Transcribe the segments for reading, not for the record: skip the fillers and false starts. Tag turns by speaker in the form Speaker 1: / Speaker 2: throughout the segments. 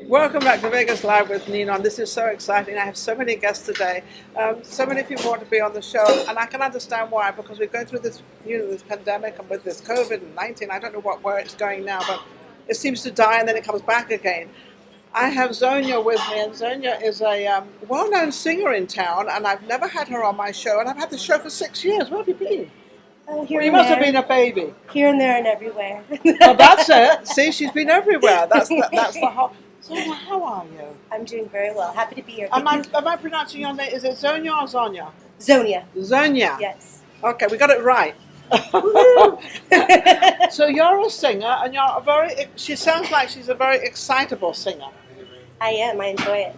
Speaker 1: Welcome back to Vegas Live with Ninon. This is so exciting. I have so many guests today. So many people want to be on the show, and I can understand why, because we're going through this, this pandemic, and with this COVID-19, I don't know where it's going now, but it seems to die and then it comes back again. I have Zonya with me, and Zonya is a well-known singer in town, and I've never had her on my show, and I've had the show for 6 years. Where have you been?
Speaker 2: Here
Speaker 1: you must have been a baby.
Speaker 2: Here and there and everywhere.
Speaker 1: Well, that's it. See, she's been everywhere. That's the whole. Zonya, how are you?
Speaker 2: I'm doing very well. Happy to be here.
Speaker 1: Am I pronouncing your name? Is it Zonya or Zonya?
Speaker 2: Zonya.
Speaker 1: Zonya.
Speaker 2: Yes.
Speaker 1: Okay, we got it right. So you're a singer, and you're a she sounds like she's a very excitable singer.
Speaker 2: I am. I enjoy it.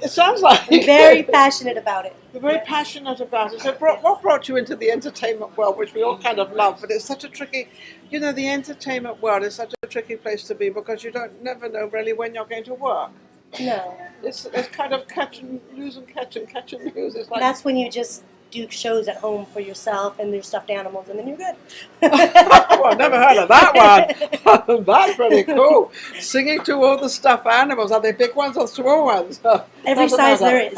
Speaker 1: It sounds like
Speaker 2: I'm very passionate about it.
Speaker 1: You're very passionate about it. So what brought you into the entertainment world, which we all kind of love, but it's such a tricky, the entertainment world is such a tricky place to be because you never know really when you're going to work.
Speaker 2: No.
Speaker 1: It's kind of catch and lose and catch and catch and lose. It's like,
Speaker 2: that's when you just do shows at home for yourself and there's stuffed animals and then you're good.
Speaker 1: Oh, I've never heard of that one. That's pretty cool. Singing to all the stuffed animals. Are they big ones or small ones?
Speaker 2: Every size there is.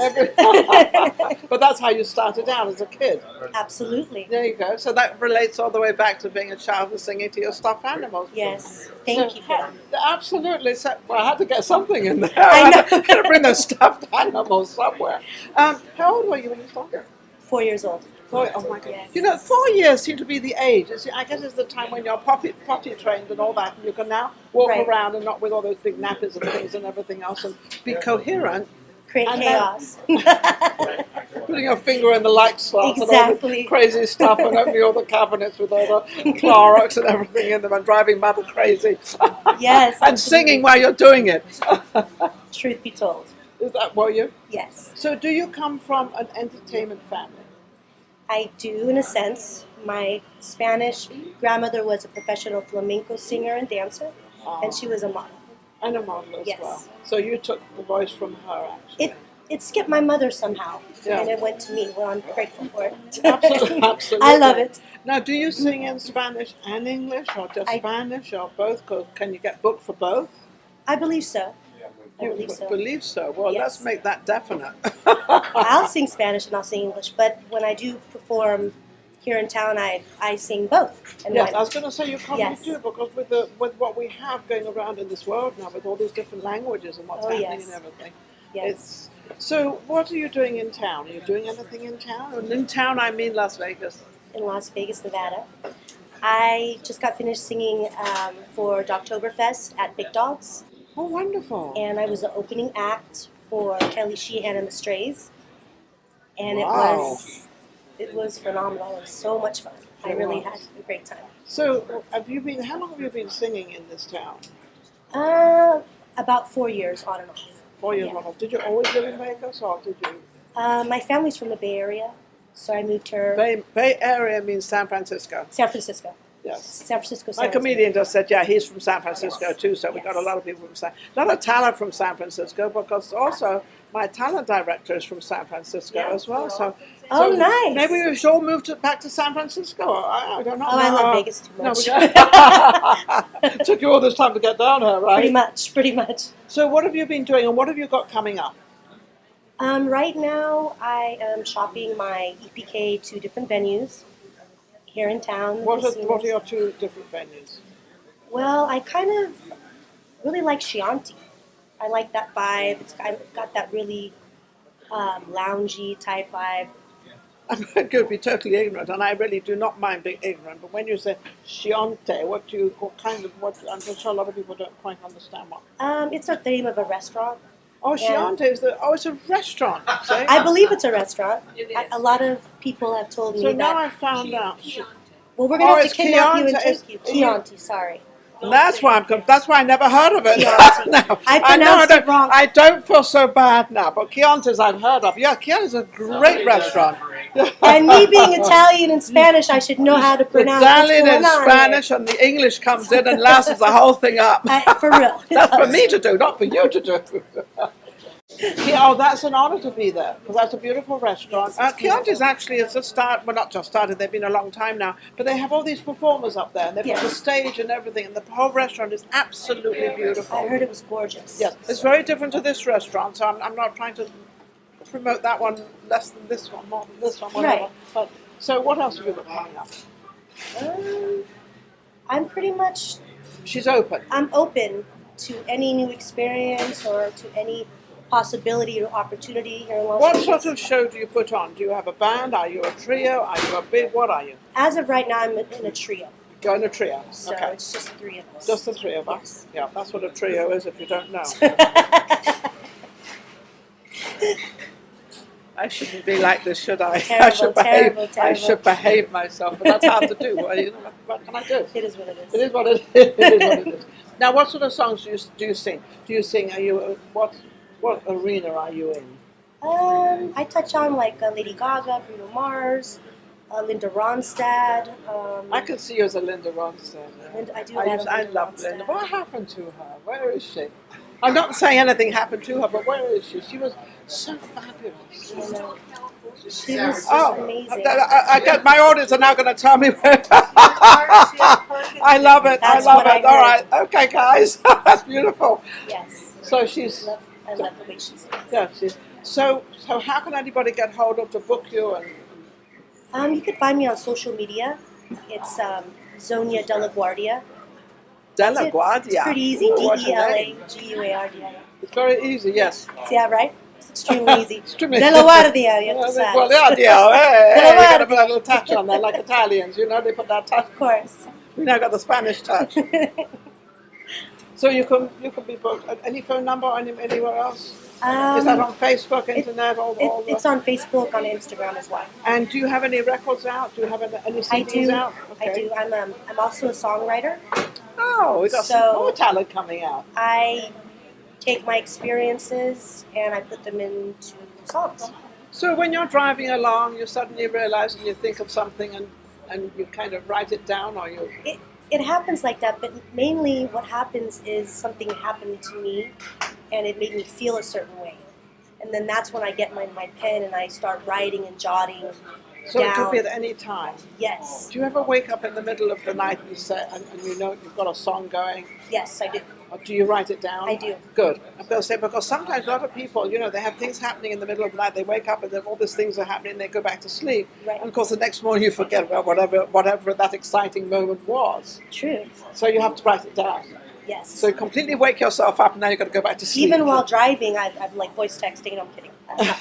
Speaker 1: But that's how you started out as a kid.
Speaker 2: Absolutely.
Speaker 1: There you go. So that relates all the way back to being a child and singing to your stuffed animals.
Speaker 2: Yes. Thank you for that.
Speaker 1: Absolutely. So, well, I had to get something in there.
Speaker 2: I know.
Speaker 1: I had to bring those stuffed animals somewhere. How old were you when you started?
Speaker 2: 4 years old.
Speaker 1: Oh my God!
Speaker 2: Yes.
Speaker 1: 4 years seem to be the age. I guess it's the time when you're potty trained and all that, and you can now walk around and not with all those big nappies and things and everything else, and be coherent.
Speaker 2: Create chaos.
Speaker 1: Putting your finger in the light slots and all the crazy stuff, and opening all the cabinets with all the Clorox and everything in them, and driving mother crazy.
Speaker 2: Yes.
Speaker 1: And singing while you're doing it.
Speaker 2: Truth be told.
Speaker 1: Is that what you?
Speaker 2: Yes.
Speaker 1: So do you come from an entertainment family?
Speaker 2: I do, in a sense. My Spanish grandmother was a professional flamenco singer and dancer, and she was a model.
Speaker 1: And a model as well. So you took the voice from her, actually.
Speaker 2: It skipped my mother somehow, and it went to me. Well, I'm grateful for it.
Speaker 1: Absolutely.
Speaker 2: I love it.
Speaker 1: Now, do you sing in Spanish and English, or just Spanish, or both? Can you get booked for both?
Speaker 2: I believe so.
Speaker 1: You believe so? Well, let's make that definite.
Speaker 2: I'll sing Spanish and I'll sing English, but when I do perform here in town, I sing both. And
Speaker 1: yes, I was going to say you probably do, because with what we have going around in this world now, with all these different languages and what's happening and everything.
Speaker 2: Yes.
Speaker 1: So what are you doing in town? Are you doing anything in town? And in town, I mean Las Vegas.
Speaker 2: In Las Vegas, Nevada. I just got finished singing for Oktoberfest at Big Dogs.
Speaker 1: Oh, wonderful.
Speaker 2: And I was the opening act for Kelly Sheehan and the Strays. And it was phenomenal. It was so much fun. I really had a great time.
Speaker 1: So how long have you been singing in this town?
Speaker 2: About 4 years on and off.
Speaker 1: 4 years on and off. Did you always live in Vegas, or did you?
Speaker 2: My family's from the Bay Area, so I moved here.
Speaker 1: Bay Area means San Francisco.
Speaker 2: San Francisco.
Speaker 1: Yes.
Speaker 2: San Francisco.
Speaker 1: My comedian just said, he's from San Francisco too, so we got a lot of people from a lot of talent from San Francisco, because also my talent director is from San Francisco as well. So
Speaker 2: nice.
Speaker 1: Maybe we should all move back to San Francisco. I don't know.
Speaker 2: Oh, I love Vegas too much.
Speaker 1: It took you all this time to get down here, right?
Speaker 2: Pretty much.
Speaker 1: So what have you been doing, and what have you got coming up?
Speaker 2: Right now, I am shopping my EPK to different venues here in town.
Speaker 1: What are your two different venues?
Speaker 2: Well, I kind of really like Chianti. I like that vibe. It's got that really loungy type vibe.
Speaker 1: I'm going to be totally ignorant, and I really do not mind being ignorant. But when you say Chianti, I'm sure a lot of people don't quite understand what.
Speaker 2: It's the name of a restaurant.
Speaker 1: Oh, Chianti is it's a restaurant. See?
Speaker 2: I believe it's a restaurant. A lot of people have told me that.
Speaker 1: So now I found out.
Speaker 2: Well, we're going to have to kidnap you and take you. Chianti, sorry.
Speaker 1: And that's why That's why I never heard of it.
Speaker 2: No, I pronounced it wrong.
Speaker 1: I don't feel so bad now. But Chianti's I've heard of. Yeah, Chianti's a great restaurant.
Speaker 2: And me being Italian and Spanish, I should know how to pronounce
Speaker 1: Italian and Spanish, and the English comes in and louses the whole thing up.
Speaker 2: For real.
Speaker 1: That's for me to do, not for you to do. Oh, that's an honor to be there because that's a beautiful restaurant.
Speaker 2: Yes, it's
Speaker 1: Chianti's actually has just started. Well, not just started. They've been a long time now, but they have all these performers up there, and they've got the
Speaker 2: Yes.
Speaker 1: stage and everything, and the whole restaurant is absolutely beautiful.
Speaker 2: I heard it was gorgeous.
Speaker 1: Yes, it's very different to this restaurant, so I'm not trying to promote that one less than this one, more than this one, whatever.
Speaker 2: Right.
Speaker 1: But, so what else have you got coming up?
Speaker 2: I'm pretty much,
Speaker 1: She's open.
Speaker 2: I'm open to any new experience or to any possibility or opportunity here in Los
Speaker 1: What
Speaker 2: Angeles.
Speaker 1: sort of show do you put on? Do you have a band? Are you a trio? Are you a big? What are you?
Speaker 2: As of right now, I'm in a trio.
Speaker 1: Go in a trio.
Speaker 2: So
Speaker 1: Okay.
Speaker 2: it's just the three of us.
Speaker 1: Just the three of us.
Speaker 2: Yes.
Speaker 1: Yeah, that's what a trio is if you don't know. I shouldn't be like this, should I? I
Speaker 2: Terrible,
Speaker 1: should
Speaker 2: terrible,
Speaker 1: behave. I should behave myself, but that's hard to do. Well, you know, what can I do?
Speaker 2: It is what it is.
Speaker 1: It is what it is. It is what it is. Now, what sort of songs do you sing? Do you sing? Are you what arena are you in?
Speaker 2: I touch on like Lady Gaga, Bruno Mars, Linda Ronstadt.
Speaker 1: I can see you as a Linda Ronstadt.
Speaker 2: I do. I
Speaker 1: love Linda. What happened to her? Where is she? I'm not saying anything happened to her, but where is she? She was so fabulous.
Speaker 2: You know, she was amazing.
Speaker 1: I got my audience are now going to tell me where. I love it.
Speaker 2: That's
Speaker 1: I love
Speaker 2: what
Speaker 1: it.
Speaker 2: I
Speaker 1: All
Speaker 2: heard.
Speaker 1: right. Okay, guys. That's beautiful.
Speaker 2: Yes.
Speaker 1: So she's.
Speaker 2: I love the way she sings.
Speaker 1: Yeah, she's. So how can anybody get hold of to book you? And
Speaker 2: You could find me on social media. It's Zonya della Guardia.
Speaker 1: Della
Speaker 2: It's
Speaker 1: Guardia.
Speaker 2: pretty easy.
Speaker 1: Ooh, what's her name?
Speaker 2: DELAGUARDIA.
Speaker 1: It's very easy. Yes.
Speaker 2: See that right? It's extremely easy.
Speaker 1: Extremely-
Speaker 2: Della Guardia. You have to say.
Speaker 1: Guardia. Hey,
Speaker 2: Della
Speaker 1: you got to
Speaker 2: Guardia.
Speaker 1: put a little touch on there, like Italians. You know, they put that touch.
Speaker 2: Of course.
Speaker 1: We now got the Spanish touch. So you can be booked at any phone number or anywhere else? Is that on Facebook, internet, all the...
Speaker 2: It's on Facebook, on Instagram as well.
Speaker 1: And do you have any records out? Do you have any CDs
Speaker 2: I do.
Speaker 1: out?
Speaker 2: I do. I'm also a songwriter.
Speaker 1: Oh, we got some
Speaker 2: So-
Speaker 1: more talent coming out.
Speaker 2: I take my experiences and I put them into songs.
Speaker 1: So when you're driving along, you suddenly realize and you think of something and you kind of write it down, or you...
Speaker 2: It happens like that, but mainly what happens is something happened to me and it made me feel a certain way. And then that's when I get my pen and I start writing and jotting
Speaker 1: So
Speaker 2: down.
Speaker 1: it could be at any time.
Speaker 2: Yes.
Speaker 1: Do you ever wake up in the middle of the night and say, and you know you've got a song going?
Speaker 2: Yes, I do.
Speaker 1: Or do you write it down?
Speaker 2: I do.
Speaker 1: Good. I'm going to say, because sometimes a lot of people, you know, they have things happening in the middle of the night, they wake up and then all these things are happening, they go back to sleep.
Speaker 2: Right.
Speaker 1: And of course the next morning you forget about whatever that exciting moment was.
Speaker 2: True.
Speaker 1: So you have to write it down.
Speaker 2: Yes.
Speaker 1: So you completely wake yourself up and now you've got to go back to sleep.
Speaker 2: Even while driving, I'm like voice texting. No, I'm kidding.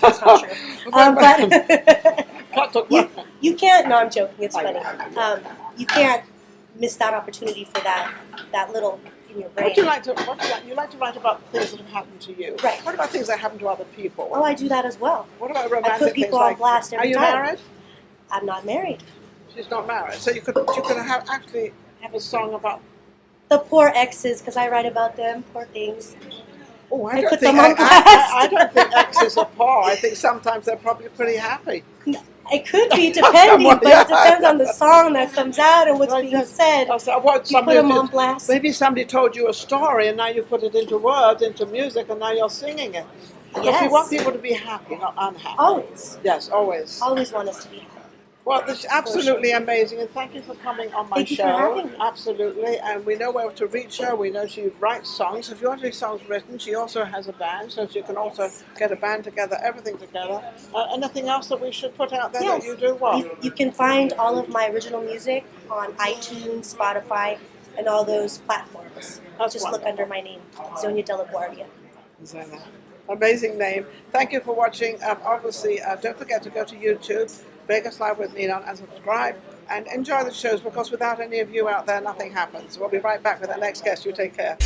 Speaker 2: That's not true. But
Speaker 1: Can't talk
Speaker 2: you can't. No, I'm joking. It's funny. You can't miss that opportunity for that little in your brain.
Speaker 1: What do you like to write about things that have happened to you?
Speaker 2: Right.
Speaker 1: What about things that happen to other people?
Speaker 2: Oh, I do that as well.
Speaker 1: What about
Speaker 2: I
Speaker 1: romantic
Speaker 2: put people
Speaker 1: things
Speaker 2: on
Speaker 1: like,
Speaker 2: blast every time.
Speaker 1: Are you married?
Speaker 2: I'm not married.
Speaker 1: She's not married. So you could actually have a song about...
Speaker 2: The poor exes, because I write about them. Poor things.
Speaker 1: Oh,
Speaker 2: I put them on blast.
Speaker 1: I don't think exes are poor. I think sometimes they're probably pretty happy.
Speaker 2: It could be depending, but it depends on the song that comes out and what's being said. You put them on blast.
Speaker 1: Maybe somebody told you a story and now you put it into words, into music, and now you're singing it. Because we
Speaker 2: Yes.
Speaker 1: want people to be happy, not unhappy.
Speaker 2: Always.
Speaker 1: Yes, always.
Speaker 2: Always want us to be happy.
Speaker 1: Well, this is absolutely amazing, and thank you for coming on my
Speaker 2: Thank you
Speaker 1: show.
Speaker 2: for having me.
Speaker 1: Absolutely, and we know where to reach her. We know she writes songs. If you want any songs written, she also has a band, so you can also get a band together, everything together. Anything else that we should put out there
Speaker 2: Yes.
Speaker 1: that you do well?
Speaker 2: You can find all of my original music on iTunes, Spotify, and all those platforms.
Speaker 1: That's
Speaker 2: Just
Speaker 1: wonderful.
Speaker 2: look under my name, Zonya della Guardia.
Speaker 1: Zonya. Amazing name. Thank you for watching. Obviously, don't forget to go to YouTube, Vegas Live with Ninon, and subscribe and enjoy the shows, because without any of you out there, nothing happens. We'll be right back with our next guest. You take care.